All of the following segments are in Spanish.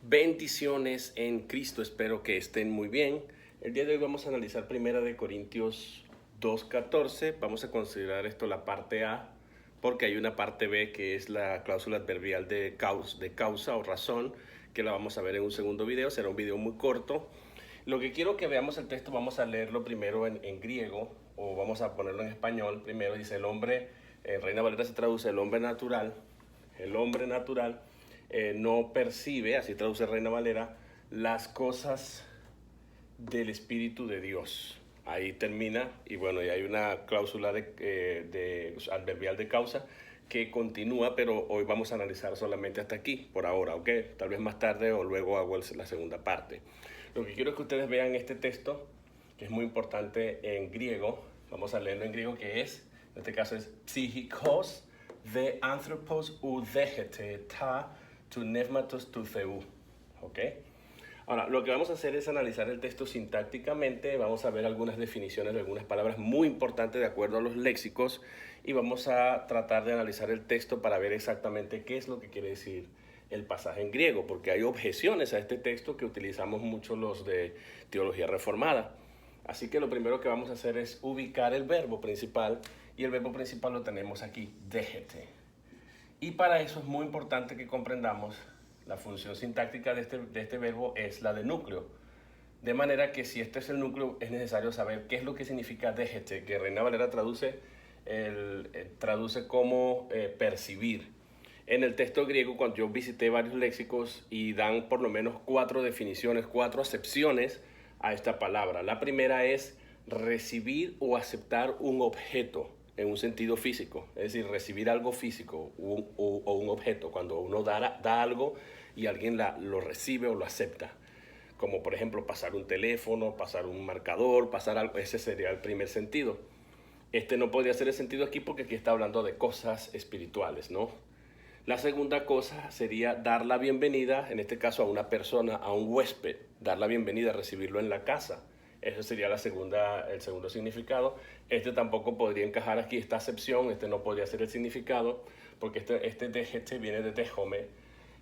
Bendiciones en Cristo, espero que estén muy bien. El día de hoy vamos a analizar 1 Corintios 2:14. Vamos a considerar esto la parte A, porque hay una parte B que es la cláusula adverbial de causa o razón, que la vamos a ver en un segundo video. Será un video muy corto. Lo que quiero que veamos el texto, vamos a leerlo primero en griego, o vamos a ponerlo en español. Primero dice el hombre, en Reina Valera se traduce el hombre natural. El hombre natural no percibe, así traduce Reina Valera, las cosas del Espíritu de Dios. Ahí termina, y bueno, y hay una cláusula de adverbial de causa que continúa, pero hoy vamos a analizar solamente hasta aquí, por ahora, ¿ok? Tal vez más tarde o luego hago la segunda parte. Lo que quiero es que ustedes vean este texto, que es muy importante en griego. Vamos a leerlo en griego, que es, en este caso es psychos de anthropos u dégete ta tu nevmatos tu theou. ¿Ok? Ahora, lo que vamos a hacer es analizar el texto sintácticamente. Vamos a ver algunas definiciones de algunas palabras muy importantes de acuerdo a los léxicos, y vamos a tratar de analizar el texto para ver exactamente qué es lo que quiere decir el pasaje en griego, porque hay objeciones a este texto que utilizamos mucho los de teología reformada. Así que lo primero que vamos a hacer es ubicar el verbo principal, y el verbo principal lo tenemos aquí, dégete. Y para eso es muy importante que comprendamos la función sintáctica de este verbo es la de núcleo. De manera que si este es el núcleo, es necesario saber qué es lo que significa dégete, que Reina Valera traduce como percibir. En el texto griego, cuando yo visité varios léxicos, y dan por lo menos 4 definiciones, 4 acepciones a esta palabra. La primera es recibir o aceptar un objeto en un sentido físico, es decir, recibir algo físico o un objeto, cuando uno da algo y alguien lo recibe o lo acepta, como por ejemplo pasar un teléfono, pasar un marcador, pasar algo. Ese sería el primer sentido. Este no podría ser el sentido aquí, porque aquí está hablando de cosas espirituales, ¿no? La segunda cosa sería dar la bienvenida, en este caso a una persona, a un huésped, dar la bienvenida, recibirlo en la casa. Ese sería el segundo significado. Este tampoco podría encajar aquí, esta acepción, este no podría ser el significado, porque este dégete viene de déjome.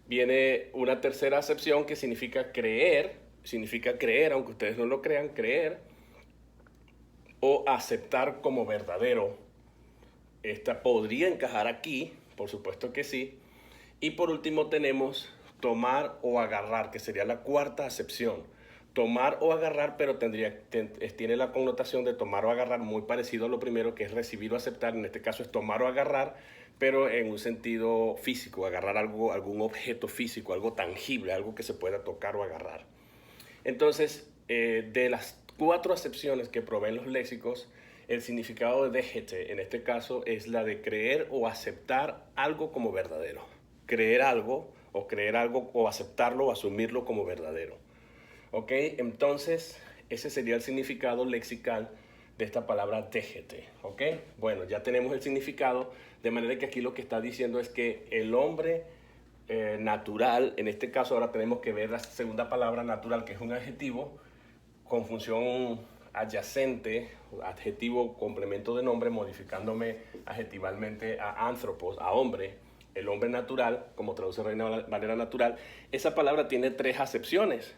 Viene una tercera acepción que significa creer, aunque ustedes no lo crean, creer o aceptar como verdadero. Esta podría encajar aquí, por supuesto que sí. Y por último tenemos tomar o agarrar, que sería la cuarta acepción. Tomar o agarrar, pero tiene la connotación de tomar o agarrar muy parecido a lo primero, que es recibir o aceptar. En este caso es tomar o agarrar, pero en un sentido físico, agarrar algo, algún objeto físico, algo tangible, algo que se pueda tocar o agarrar. Entonces, de las 4 acepciones que proveen los léxicos, el significado de dégete en este caso es la de creer o aceptar algo como verdadero. Creer algo o aceptarlo o asumirlo como verdadero. ¿Ok? Entonces, ese sería el significado lexical de esta palabra dégete. ¿Ok? Bueno, ya tenemos el significado, de manera que aquí lo que está diciendo es que el hombre natural, en este caso ahora tenemos que ver la segunda palabra, natural, que es un adjetivo con función adyacente, adjetivo complemento de nombre, modificándome adjetivalmente a anthropos, a hombre. El hombre natural, como traduce Reina Valera natural, esa palabra tiene 3 acepciones.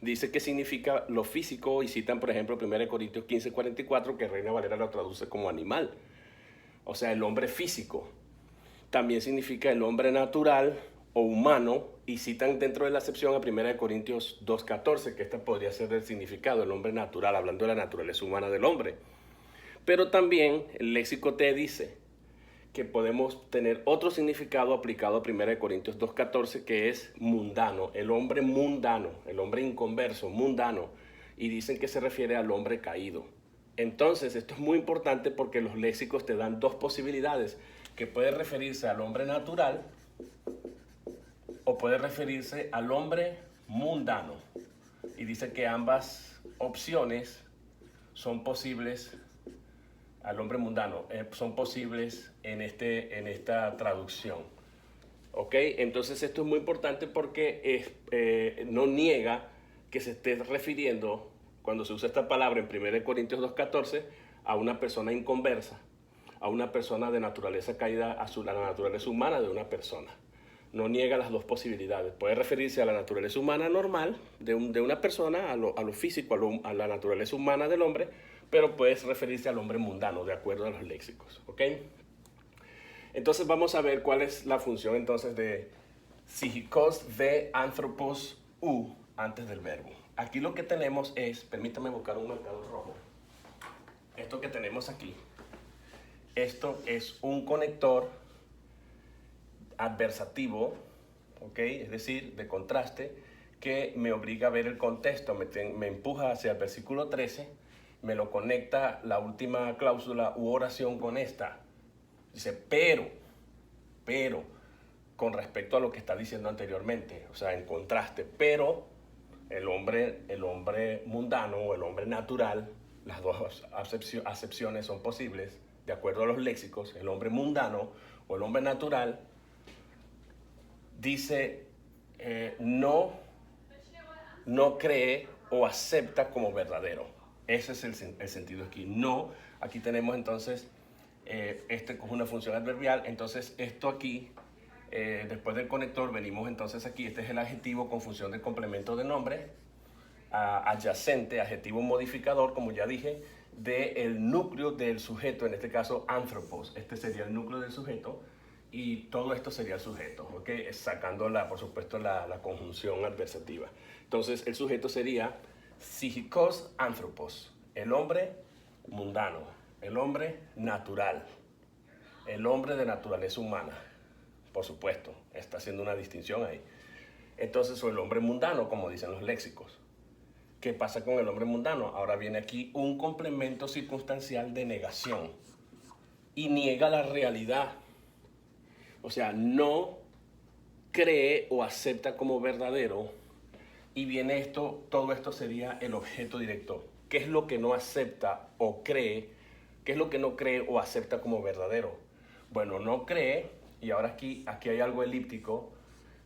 Dice que significa lo físico, y citan por ejemplo 1 Corintios 15:44, que Reina Valera lo traduce como animal, o sea, el hombre físico. También significa el hombre natural o humano, y citan dentro de la acepción a 1 Corintios 2:14, que este podría ser el significado, el hombre natural, hablando de la naturaleza humana del hombre. Pero también el léxico te dice que podemos tener otro significado aplicado a 1 Corintios 2:14, que es mundano, el hombre mundano, el hombre inconverso, mundano, y dicen que se refiere al hombre caído. Entonces, esto es muy importante porque los léxicos te dan 2 posibilidades, que puede referirse al hombre natural o puede referirse al hombre mundano. Y dice que ambas opciones son posibles, al hombre mundano, son posibles en esta traducción. ¿Ok? Entonces esto es muy importante porque no niega que se esté refiriendo, cuando se usa esta palabra en 1 Corintios 2:14, a una persona inconversa, a una persona de naturaleza caída, a la naturaleza humana de una persona. no niega las dos posibilidades. Puede referirse a la naturaleza humana normal de una persona, a lo físico, a la naturaleza humana del hombre, pero puede referirse al hombre mundano, de acuerdo a los léxicos. ¿Ok? Entonces vamos a ver cuál es la función entonces de psíquicos de anthropos u antes del verbo. Aquí lo que tenemos es, permítame buscar un marcador rojo. Esto que tenemos aquí, esto es un conector adversativo, ¿ok? Es decir, de contraste, que me obliga a ver el contexto, me empuja hacia el versículo 13, me lo conecta la última cláusula u oración con esta. Dice, pero, con respecto a lo que está diciendo anteriormente, o sea, en contraste, pero el hombre mundano o el hombre natural, las dos acepciones son posibles, de acuerdo a los léxicos, el hombre mundano o el hombre natural, dice, no cree o acepta como verdadero. Ese es el sentido aquí. No, aquí tenemos entonces, con una función adverbial, entonces esto aquí, después del conector, venimos entonces aquí, este es el adjetivo con función de complemento de nombre, adyacente, adjetivo modificador, como ya dije, del núcleo del sujeto, en este caso anthropos. Este sería el núcleo del sujeto y todo esto sería el sujeto, ¿ok? Sacando, por supuesto, la conjunción adversativa. Entonces, el sujeto sería psíquicos anthropos, el hombre mundano, el hombre natural, el hombre de naturaleza humana. Por supuesto, está haciendo una distinción ahí. Entonces, o el hombre mundano, como dicen los léxicos. ¿Qué pasa con el hombre mundano? Ahora viene aquí un complemento circunstancial de negación y niega la realidad. O sea, no cree o acepta como verdadero, y viene esto, todo esto sería el objeto directo. ¿Qué es lo que no acepta o cree? ¿Qué es lo que no cree o acepta como verdadero? Bueno, no cree, y ahora aquí hay algo elíptico.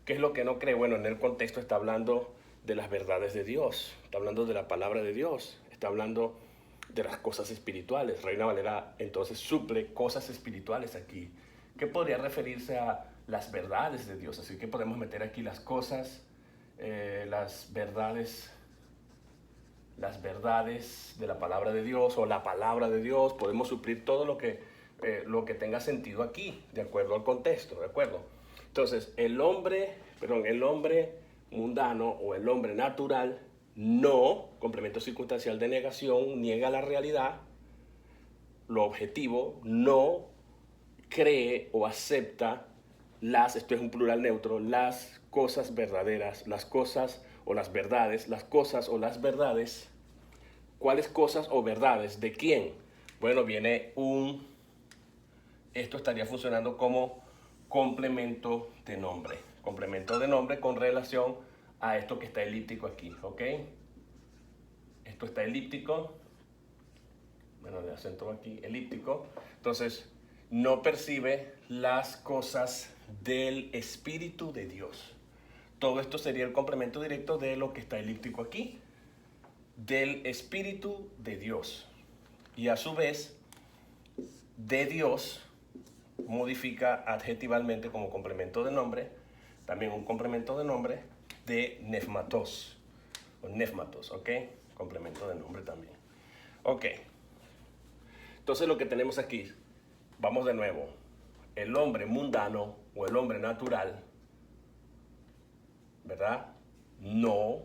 ¿Qué es lo que no cree? Bueno, en el contexto está hablando de las verdades de Dios, está hablando de la palabra de Dios, está hablando de las cosas espirituales. Reina Valera entonces suple cosas espirituales aquí, que podría referirse a las verdades de Dios. Así que podemos meter aquí las cosas, las verdades de la palabra de Dios o la palabra de Dios. Podemos suplir todo lo que tenga sentido aquí, de acuerdo al contexto, ¿de acuerdo? Entonces, el hombre mundano o el hombre natural no, complemento circunstancial de negación, niega la realidad, lo objetivo, no cree o acepta esto es un plural neutro, las cosas verdaderas, las cosas o las verdades, las cosas o las verdades. ¿Cuáles cosas o verdades? ¿De quién? Bueno, esto estaría funcionando como complemento de nombre. Complemento de nombre con relación a esto que está elíptico aquí, ¿ok? Esto está elíptico. Bueno, le acento aquí, elíptico. Entonces, no percibe las cosas del Espíritu de Dios. Todo esto sería el complemento directo de lo que está elíptico aquí, del Espíritu de Dios. Y a su vez, de Dios modifica adjetivalmente como complemento de nombre, también un complemento de nombre de nefmatos, o nefmatos, ¿ok? Complemento de nombre también. Ok. Entonces lo que tenemos aquí, vamos de nuevo, el hombre mundano o el hombre natural, ¿verdad? No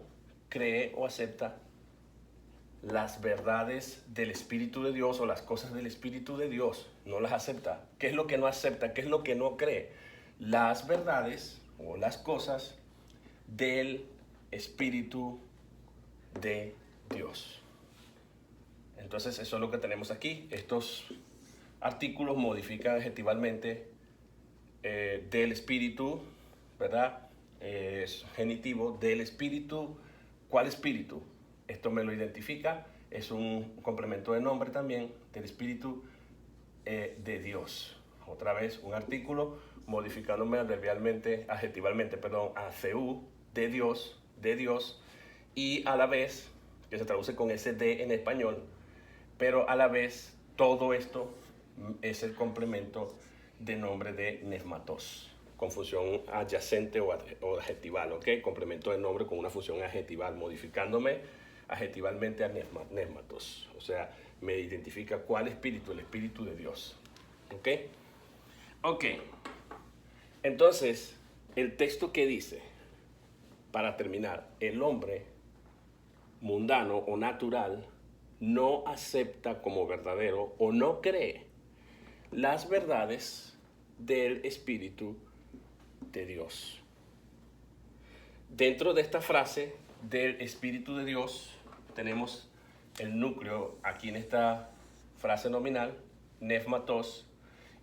cree o acepta las verdades del Espíritu de Dios o las cosas del Espíritu de Dios. No las acepta. ¿Qué es lo que no acepta? ¿Qué es lo que no cree? Las verdades o las cosas del Espíritu de Dios. Entonces eso es lo que tenemos aquí. Estos artículos modifican adjetivalmente del espíritu, ¿verdad? Es genitivo del espíritu. ¿Cuál espíritu? Esto me lo identifica. Es un complemento de nombre también del espíritu de Dios. Otra vez un artículo modificándome adjetivalmente, a CU, de Dios, y a la vez, que se traduce con ese de en español, pero a la vez todo esto es el complemento de nombre de nefmatos. con función adyacente o adjetival, ¿ok? Complemento de nombre con una función adjetival, modificándome adjetivalmente a nesmatos. O sea, me identifica cuál espíritu, el espíritu de Dios, ¿ok? Ok, entonces, el texto que dice, para terminar, el hombre mundano o natural no acepta como verdadero o no cree las verdades del Espíritu de Dios. Dentro de esta frase del Espíritu de Dios tenemos el núcleo aquí en esta frase nominal, nefmatos,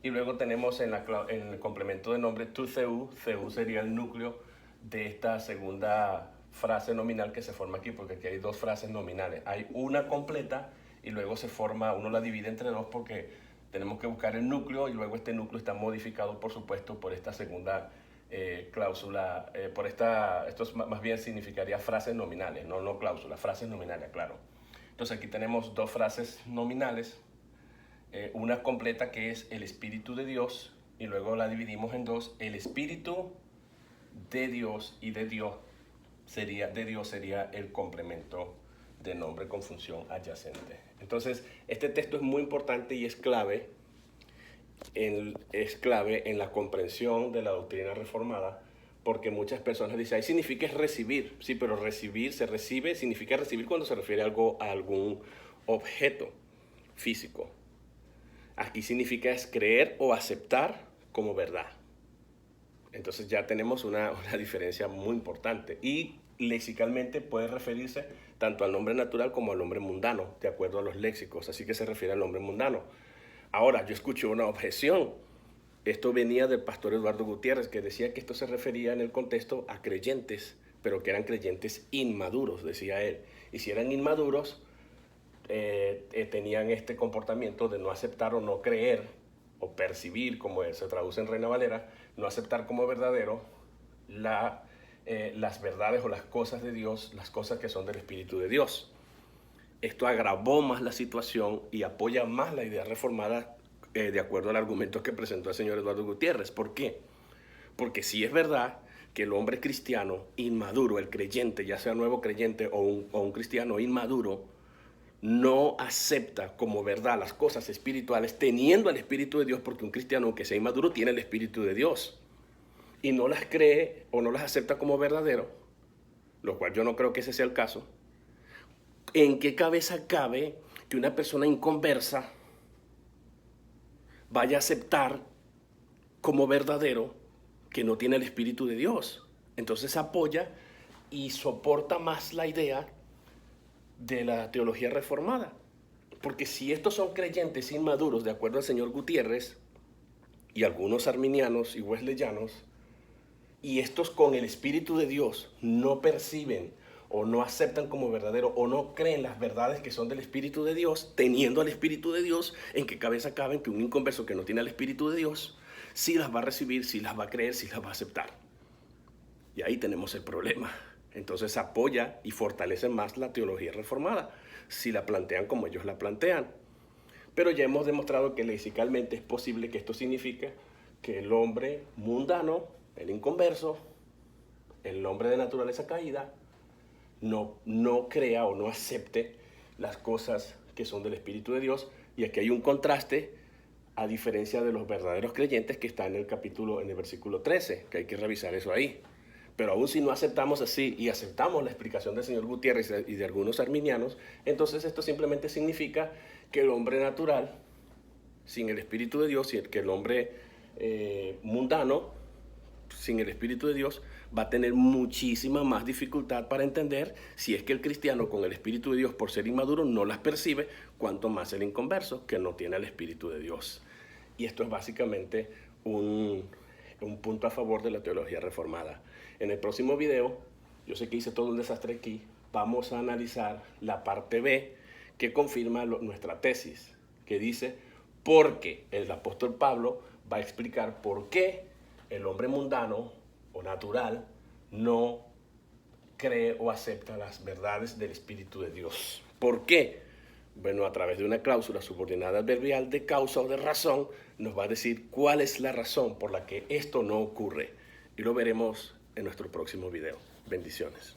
y luego tenemos en el complemento de nombre tu theou. Theou sería el núcleo de esta segunda frase nominal que se forma aquí, porque aquí hay dos frases nominales. Hay una completa y luego se forma, uno la divide entre dos porque tenemos que buscar el núcleo y luego este núcleo está modificado, por supuesto, por esta segunda cláusula, esto más bien significaría frases nominales, no cláusulas, frases nominales, claro. Entonces aquí tenemos dos frases nominales, una completa que es el Espíritu de Dios y luego la dividimos en dos, el Espíritu de Dios, y de Dios sería el complemento de nombre con función adyacente. Entonces este texto es muy importante y es clave en la comprensión de la doctrina reformada, porque muchas personas dicen, ahí significa es recibir. Sí, pero recibir, significa recibir cuando se refiere a algún objeto físico. Aquí significa es creer o aceptar como verdad. Entonces ya tenemos una diferencia muy importante. Y lexicalmente puede referirse tanto al nombre natural como al hombre mundano, de acuerdo a los léxicos. Así que se refiere al hombre mundano. Ahora, yo escuché una objeción. Esto venía del pastor Eduardo Gutiérrez, que decía que esto se refería en el contexto a creyentes, pero que eran creyentes inmaduros, decía él. Y si eran inmaduros, tenían este comportamiento de no aceptar o no creer, o percibir, como se traduce en Reina Valera, no aceptar como verdadero las verdades o las cosas de Dios, las cosas que son del Espíritu de Dios. Esto agravó más la situación y apoya más la idea reformada de acuerdo al argumento que presentó el señor Eduardo Gutiérrez. ¿Por qué? Porque sí es verdad que el hombre cristiano inmaduro, el creyente, ya sea nuevo creyente o un cristiano inmaduro, no acepta como verdad las cosas espirituales teniendo el Espíritu de Dios, porque un cristiano, aunque sea inmaduro, tiene el Espíritu de Dios y no las cree o no las acepta como verdadero, lo cual yo no creo que ese sea el caso. ¿En qué cabeza cabe que una persona inconversa vaya a aceptar como verdadero que no tiene el Espíritu de Dios? Entonces apoya y soporta más la idea de la teología reformada. Porque si estos son creyentes inmaduros, de acuerdo al señor Gutiérrez y algunos arminianos y wesleyanos, y estos con el Espíritu de Dios no perciben o no aceptan como verdadero o no creen las verdades que son del Espíritu de Dios, teniendo al Espíritu de Dios, ¿en qué cabeza cabe que un inconverso que no tiene el Espíritu de Dios sí las va a recibir, sí las va a creer, sí las va a aceptar? Y ahí tenemos el problema. Entonces apoya y fortalece más la teología reformada si la plantean como ellos la plantean. Pero ya hemos demostrado que lexicalmente es posible que esto signifique que el hombre mundano, el inconverso, el hombre de naturaleza caída, no crea o no acepte las cosas que son del Espíritu de Dios. Y aquí hay un contraste a diferencia de los verdaderos creyentes que está en el versículo 13, que hay que revisar eso ahí. Pero aún si no aceptamos así y aceptamos la explicación del señor Gutiérrez y de algunos arminianos, entonces esto simplemente significa que el hombre natural, sin el Espíritu de Dios, y que el hombre mundano, sin el Espíritu de Dios, va a tener muchísima más dificultad para entender si es que el cristiano con el Espíritu de Dios, por ser inmaduro, no las percibe, cuanto más el inconverso, que no tiene el Espíritu de Dios. Y esto es básicamente un punto a favor de la teología reformada. En el próximo video, yo sé que hice todo un desastre aquí, vamos a analizar la parte B que confirma nuestra tesis, que dice porque el apóstol Pablo va a explicar por qué el hombre mundano o natural no cree o acepta las verdades del Espíritu de Dios. ¿Por qué? Bueno, a través de una cláusula subordinada adverbial de causa o de razón, nos va a decir cuál es la razón por la que esto no ocurre. Y lo veremos en nuestro próximo video. Bendiciones.